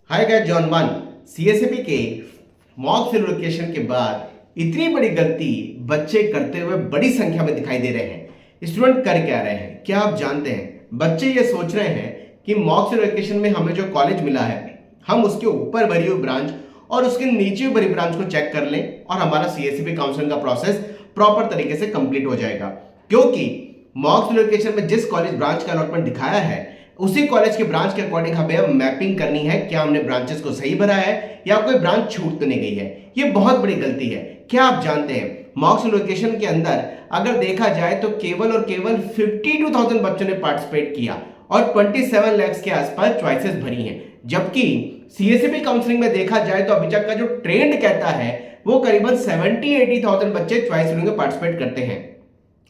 Hi guys, John one CSEB के mock simulation के बाद इतनी बड़ी गलती बच्चे करते हुए बड़ी संख्या में दिखाई दे रहे हैं। स्टूडेंट कर क्या रहे हैं, क्या आप जानते हैं? बच्चे ये सोच रहे हैं कि मॉक सिमुलेशन में हमें जो कॉलेज मिला है हम उसके ऊपर भरी हुई ब्रांच और उसके नीचे भरी ब्रांच को चेक कर लें और हमारा सीएसईबी काउंसलिंग का प्रोसेस प्रॉपर तरीके से कंप्लीट हो जाएगा। क्योंकि मॉक सिमुलेशन में जिस कॉलेज ब्रांच का अलॉटमेंट दिखाया है उसी कॉलेज के ब्रांच के अकॉर्डिंग हमें मैपिंग करनी है, क्या हमने ब्रांचेस को सही भरा है या कोई ब्रांच छूट तो नहीं गई है। ये बहुत बड़ी गलती है। क्या आप जानते हैं मॉक सिमुलेशन के अंदर अगर देखा जाए तो केवल और केवल 52,000 बच्चों ने पार्टिसिपेट किया और 27 लाख के आसपास चॉइसेस भरी हैं, जबकि सीएसईबी काउंसलिंग में देखा जाए तो अभी तक का जो ट्रेंड कहता है वो करीबन 70-80,000 बच्चे चॉइस में पार्टिसिपेट करते हैं।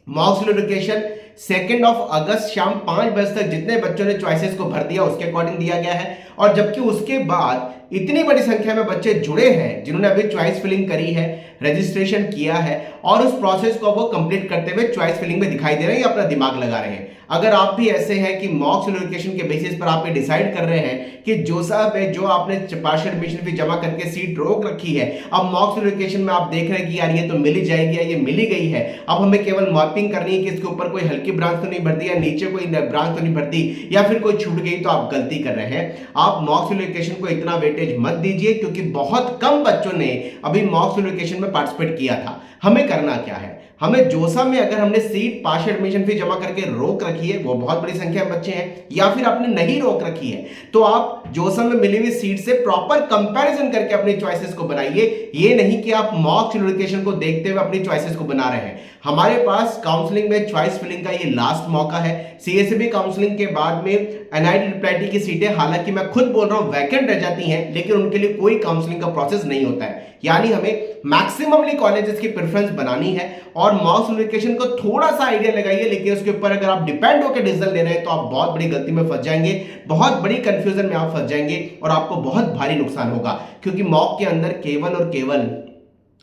मॉक सिमुलेशन 2 अगस्त शाम 5 बजे तक जितने बच्चों ने चॉइसेस को भर दिया उसके अकॉर्डिंग दिया गया है, और जबकि उसके बाद इतनी बड़ी संख्या में बच्चे जुड़े हैं जिन्होंने अभी चॉइस फिलिंग करी है, रजिस्ट्रेशन किया है और उस प्रोसेस को वो कंप्लीट करते हुए चॉइस फिलिंग में दिखाई दे रहे हैं या अपना दिमाग लगा रहे हैं। अगर आप भी ऐसे हैं कि मॉक सिमुलेशन के बेसिस पर आप ये डिसाइड कर रहे हैं कि जोसा में जो आपने पार्शियल एडमिशन फी जमा करके सीट रोक रखी है, अब मॉक सिमुलेशन में आप देख रहे हैं कि यार ये तो मिल ही जाएगी या ये मिली गई है, अब हमें केवल मैपिंग करनी है कि इसके ऊपर कोई हल्की ब्रांच तो नहीं भरती या नीचे कोई ब्रांच तो नहीं भरती या फिर कोई छूट गई, तो आप गलती कर रहे हैं। आप मॉक सिमुलेशन को इतना वेटेज मत दीजिए क्योंकि बहुत कम बच्चों ने अभी मॉक सिमुलेशन में पार्टिसिपेट किया था। हमें करना क्या है, हमें जोसा में अगर हमने सीट पार्शियल एडमिशन फी जमा करके रोक रखी है, वो बहुत बड़ी संख्या में बच्चे हैं, या फिर आपने नहीं रोक रखी है, तो आप जोसा में मिली हुई सीट से प्रॉपर कंपैरिजन करके अपनी चॉइसेस को बनाइए। ये नहीं कि आप मॉक सिमुलेशन को देखते हुए अपनी चॉइसेस को बना रहे हैं। हमारे पास काउंसलिंग में चॉइस फिलिंग का ये लास्ट मौका है। सीएसईबी काउंसलिंग के बाद में एनआईटी ट्रिपल की सीटें, हालांकि मैं खुद बोल रहा हूं वैकेंट रह जाती हैं, लेकिन उनके लिए कोई काउंसलिंग का प्रोसेस नहीं होता है। यानी हमें मैक्सिममली कॉलेजेस की प्रेफरेंस बनानी है और मॉक सिमुलेशन को थोड़ा सा आइडिया लगाइए, लेकिन उसके ऊपर अगर आप डिपेंड होकर डिसीजन ले रहे हैं तो आप बहुत बड़ी गलती में फंस जाएंगे, बहुत बड़ी कंफ्यूजन में आप फंस जाएंगे और आपको बहुत भारी नुकसान होगा। क्योंकि मॉक के अंदर केवल और केवल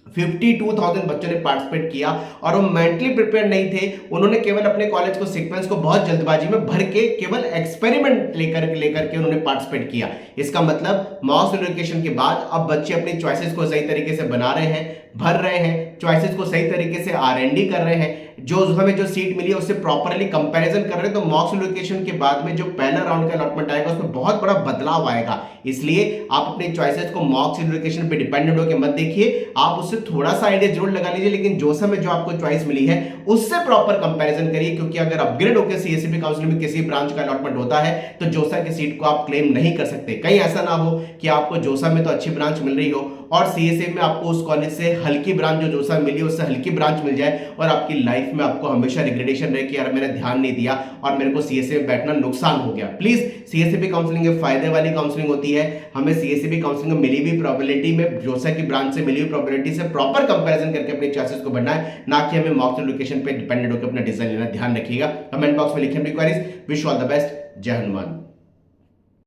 52,000 बच्चों ने पार्टिसिपेट किया और वो मेंटली प्रिपेयर नहीं थे। उन्होंने केवल अपने कॉलेज को सीक्वेंस को बहुत जल्दबाजी में भर के केवल एक्सपेरिमेंट लेकर के उन्होंने पार्टिसिपेट किया। इसका मतलब मॉक सिमुलेशन के बाद अब बच्चे अपनी चॉइसेस को सही तरीके से बना रहे हैं, भर रहे हैं, चॉइसेस को सही तरीके से आरएनडी कर रहे हैं, जो हमें जो सीट मिली है उससे प्रॉपरली कंपैरिजन कर रहे हैं। तो मॉक सिमुलेशन के बाद में जो पहला राउंड का अलॉटमेंट आएगा उसमें बहुत बड़ा बदलाव आएगा। इसलिए आप अपने चॉइसेस को मॉक सिमुलेशन पे डिपेंडेंट होकर मत देखिए, आप उससे थोड़ा सा आइडिया जरूर लगा लीजिए, लेकिन जोसा में जो आपको चॉइस मिली है उससे प्रॉपर कंपैरिजन करिए। क्योंकि अगर अपग्रेड होकर सीएसईबी काउंसलिंग में किसी ब्रांच का अलॉटमेंट होता है तो जोसा की सीट को आप क्लेम नहीं कर सकते। कहीं ऐसा ना हो कि आपको जोसा में तो अच्छी ब्रांच मिल रही हो और सीएसईबी में आपको उस कॉलेज से हल्की ब्रांच जो जोसा मिली उससे हल्की ब्रांच मिल जाए और आपकी लाइफ में आपको हमेशा रिग्रेडेशन रहे कि यार मैंने ध्यान नहीं दिया और मेरे को सीएसईबी में बैठना नुकसान हो गया। प्लीज, सीएसईबी काउंसलिंग एक फायदे वाली काउंसलिंग होती है। हमें सीएसईबी काउंसलिंग में मिली हुई प्रोबेबिलिटी में जोसा की ब्रांच से मिली हुई प्रोबेबिलिटी से प्रॉपर कंपैरिजन करके अपने चॉइसेस को बढ़ना है, ना कि हमें मॉक सिमुलेशन पे डिपेंडेंट होकर अपना डिसीजन लेना। ध्यान रखिएगा। कमेंट बॉक्स में लिखें अपनी queries. Wish all the best. जय हनुमान।